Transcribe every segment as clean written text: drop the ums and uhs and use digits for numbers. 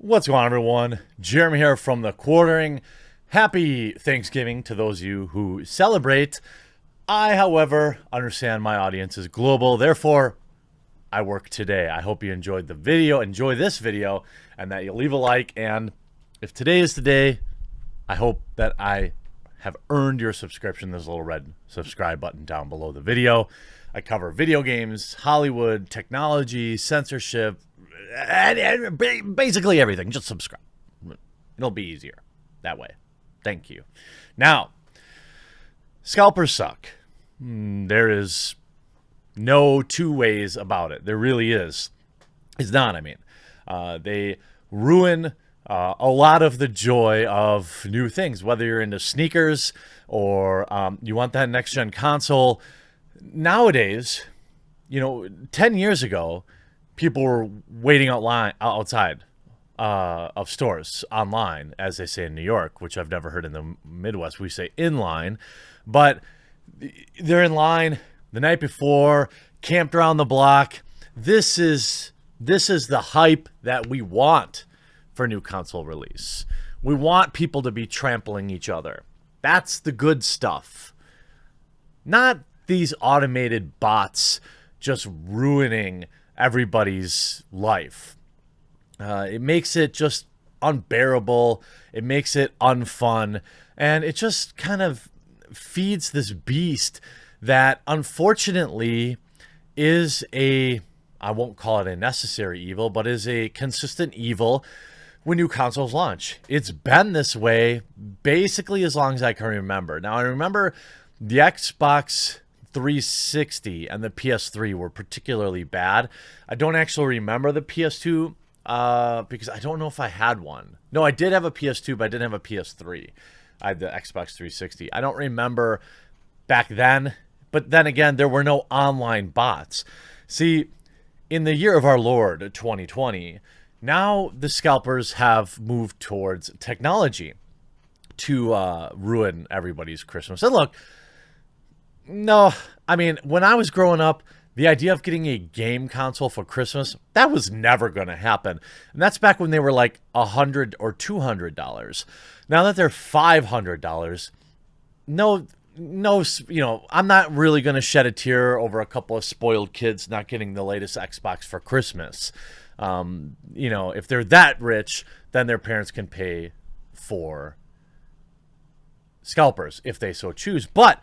What's going on, everyone? Jeremy here from the Quartering. Happy Thanksgiving to those of you who celebrate. I, however, understand my audience is global, therefore I work today. I hope you enjoyed the video, enjoy this video, and that you leave a like. And if today is the day, I hope that I have earned your subscription. There's a little red subscribe button down below the video. I cover video games, Hollywood, technology, censorship, and basically everything. Just subscribe. It'll be easier that way. Thank you. Now, scalpers suck. There is no two ways about it. There really is. It's not, I mean. They ruin a lot of the joy of new things, whether you're into sneakers or you want that next-gen console. Nowadays, 10 years ago, people were waiting outside of stores online, as they say in New York, which I've never heard in the Midwest. We say in line, but they're in line the night before, camped around the block. This is the hype that we want for new console release. We want people to be trampling each other. That's the good stuff. Not these automated bots just ruining everybody's life. It makes it just unbearable. It makes it unfun. And it just kind of feeds this beast that unfortunately is I won't call it a necessary evil, but is a consistent evil when new consoles launch. It's been this way basically as long as I can remember. Now, I remember the Xbox 360 and the PS3 were particularly bad. I don't actually remember the PS2 because I don't know if I had one. No, I did have a PS2, but I didn't have a PS3. I had the Xbox 360. I don't remember back then, but then again, there were no online bots. See, in the year of our Lord, 2020, now the scalpers have moved towards technology to ruin everybody's Christmas. And look, no, I mean, when I was growing up, the idea of getting a game console for Christmas, that was never going to happen. And that's back when they were like $100 or $200. Now that they're $500, no, I'm not really going to shed a tear over a couple of spoiled kids not getting the latest Xbox for Christmas. If they're that rich, then their parents can pay for scalpers if they so choose. But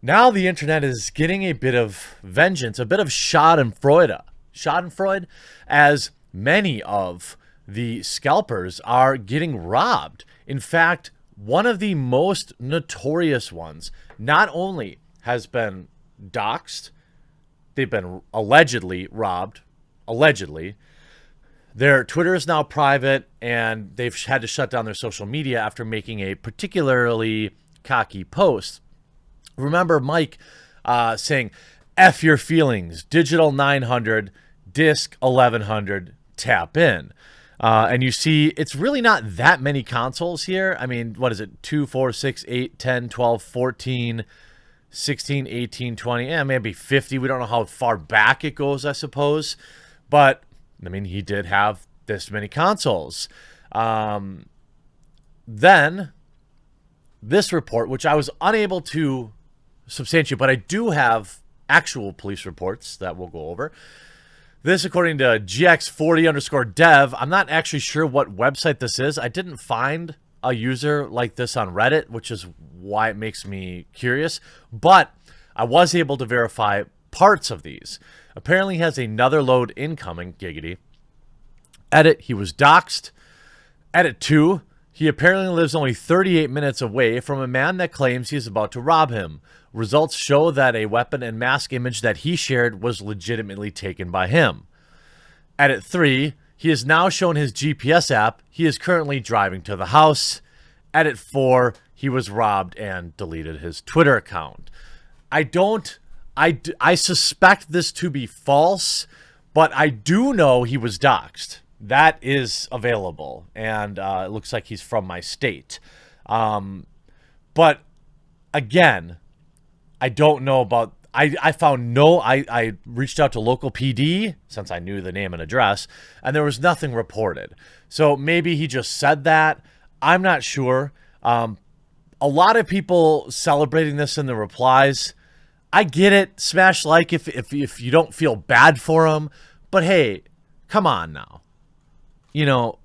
now the internet is getting a bit of vengeance, a bit of schadenfreude, as many of the scalpers are getting robbed. In fact, one of the most notorious ones not only has been doxxed, they've been allegedly robbed, their Twitter is now private, and they've had to shut down their social media after making a particularly cocky post. Remember Mike saying, F your feelings, digital 900, disc 1100, tap in. And you see, it's really not that many consoles here. I mean, what is it? 2, 4, 6, 8, 10, 12, 14, 16, 18, 20, maybe 50. We don't know how far back it goes, I suppose. But, I mean, he did have this many consoles. Then, this report, which I was unable to substantiate, but I do have actual police reports that we'll go over. This, according to GX40_dev, I'm not actually sure what website this is. I didn't find a user like this on Reddit, which is why it makes me curious. But I was able to verify parts of these. Apparently, he has another load incoming, giggity. Edit, he was doxxed. Edit 2, he apparently lives only 38 minutes away from a man that claims he is about to rob him. Results show that a weapon and mask image that he shared was legitimately taken by him. Edit 3, he has now shown his GPS app. He is currently driving to the house. Edit 4, he was robbed and deleted his Twitter account. I suspect this to be false, but I do know he was doxxed. That is available, and it looks like he's from my state. But again, I don't know about I found no, I reached out to local PD since I knew the name and address, and there was nothing reported. So maybe he just said that. I'm not sure. A lot of people celebrating this in the replies. I get it. Smash like if you don't feel bad for him. But hey, come on now. You know,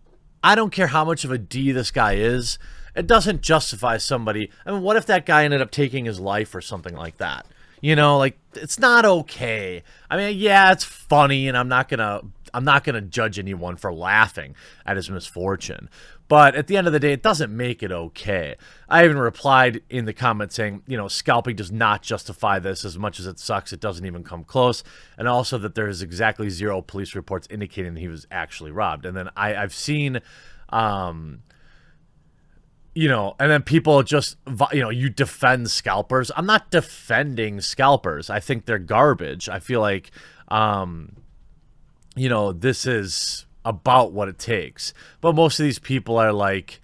I don't care how much of a D this guy is. It doesn't justify somebody. I mean, what if that guy ended up taking his life or something like that? You know, like, it's not okay. I mean, yeah, it's funny, and I'm not gonna judge anyone for laughing at his misfortune. But at the end of the day, it doesn't make it okay. I even replied in the comments saying, you know, scalping does not justify this. As much as it sucks, it doesn't even come close. And also that there is exactly 0 police reports indicating that he was actually robbed. And then I've seen, you know, and then people just, you know, you defend scalpers. I'm not defending scalpers. I think they're garbage. I feel like, you know, this is about what it takes. But most of these people are like,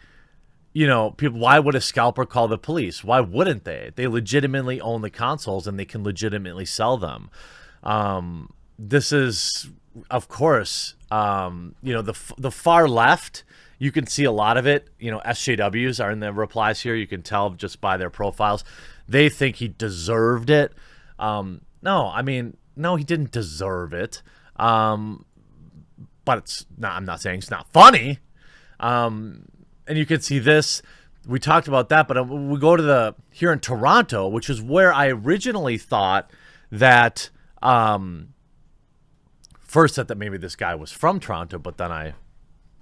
you know, people, why would a scalper call the police? Why wouldn't they? They legitimately own the consoles and they can legitimately sell them. This is, of course, you know, the far left, you can see a lot of it. You know, SJWs are in the replies here. You can tell just by their profiles. They think he deserved it. No, I mean, no, he didn't deserve it. But it's not, I'm not saying it's not funny. And you can see this. We talked about that, but we go to here in Toronto, which is where I originally thought that, first that maybe this guy was from Toronto, but then I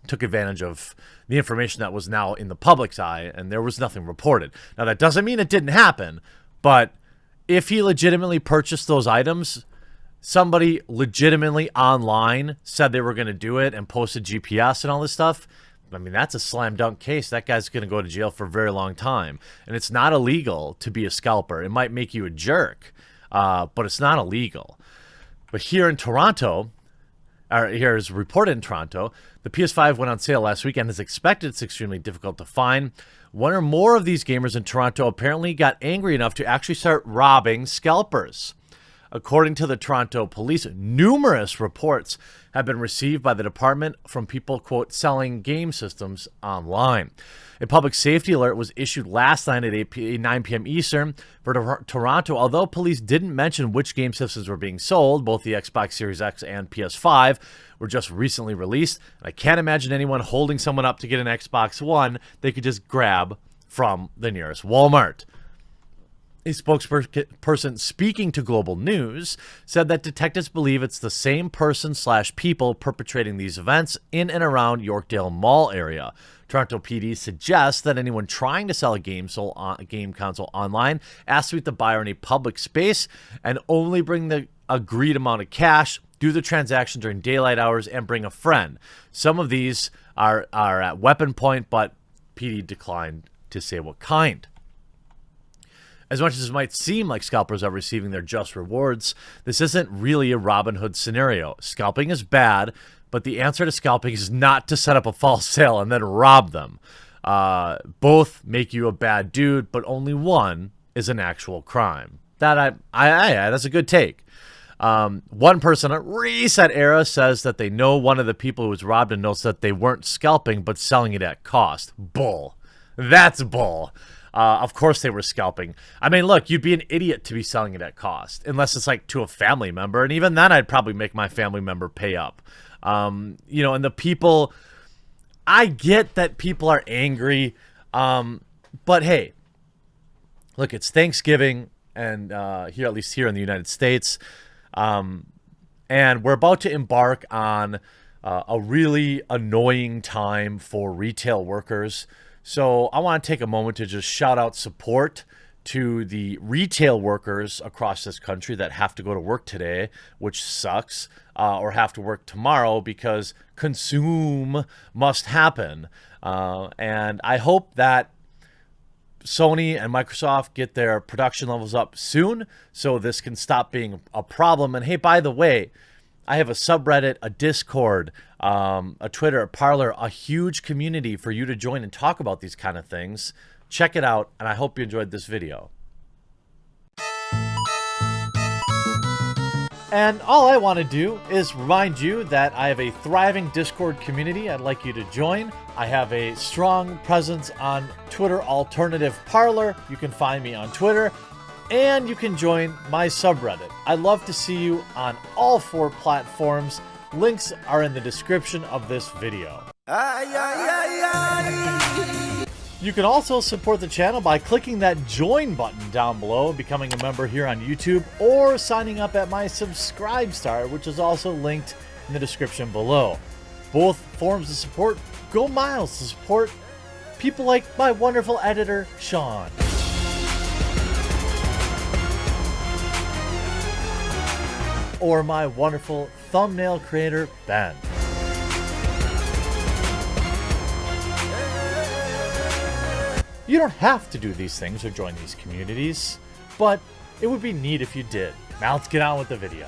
took advantage of the information that was now in the public's eye, and there was nothing reported. Now, that doesn't mean it didn't happen, but if he legitimately purchased those items, somebody legitimately online said they were going to do it and posted GPS and all this stuff, I mean, that's a slam dunk case. That guy's going to go to jail for a very long time. And it's not illegal to be a scalper. It might make you a jerk, but it's not illegal. But here in Toronto, or here is reported in Toronto, the PS5 went on sale last weekend. As expected, it's extremely difficult to find. One or more of these gamers in Toronto apparently got angry enough to actually start robbing scalpers. According to the Toronto police, numerous reports have been received by the department from people, quote, selling game systems online. A public safety alert was issued last night at 9 p.m. Eastern for Toronto. Although police didn't mention which game systems were being sold, both the Xbox Series X and PS5 were just recently released. And I can't imagine anyone holding someone up to get an Xbox One they could just grab from the nearest Walmart. A spokesperson speaking to Global News said that detectives believe it's the same person/people perpetrating these events in and around Yorkdale Mall area. Toronto PD suggests that anyone trying to sell a game console online has to meet the buyer in a public space and only bring the agreed amount of cash, do the transaction during daylight hours, and bring a friend. Some of these are at weapon point, but PD declined to say what kind. As much as it might seem like scalpers are receiving their just rewards, this isn't really a Robin Hood scenario. Scalping is bad, but the answer to scalping is not to set up a false sale and then rob them. Both make you a bad dude, but only one is an actual crime. That's a good take. One person at Reset Era says that they know one of the people who was robbed and notes that they weren't scalping, but selling it at cost. Bull. That's bull. Of course they were scalping. I mean, look, you'd be an idiot to be selling it at cost, unless it's like to a family member. And even then, I'd probably make my family member pay up. You know, and the people, I get that people are angry. But hey, look, it's Thanksgiving, and here, at least here in the United States. And we're about to embark on a really annoying time for retail workers. So I want to take a moment to just shout out support to the retail workers across this country that have to go to work today, which sucks, or have to work tomorrow because consume must happen. And I hope that Sony and Microsoft get their production levels up soon so this can stop being a problem. And hey, by the way, I have a subreddit, a Discord, a Twitter, a Parler, a huge community for you to join and talk about these kind of things. Check it out, and I hope you enjoyed this video. And all I want to do is remind you that I have a thriving Discord community I'd like you to join. I have a strong presence on Twitter Alternative Parlor. You can find me on Twitter. And you can join my subreddit. I'd love to see you on all 4 platforms. Links are in the description of this video. You can also support the channel by clicking that join button down below, becoming a member here on YouTube, or signing up at my subscribe star, which is also linked in the description below. Both forms of support go miles to support people like my wonderful editor, Sean. Or my wonderful thumbnail creator, Ben. You don't have to do these things or join these communities, but it would be neat if you did. Now let's get on with the video.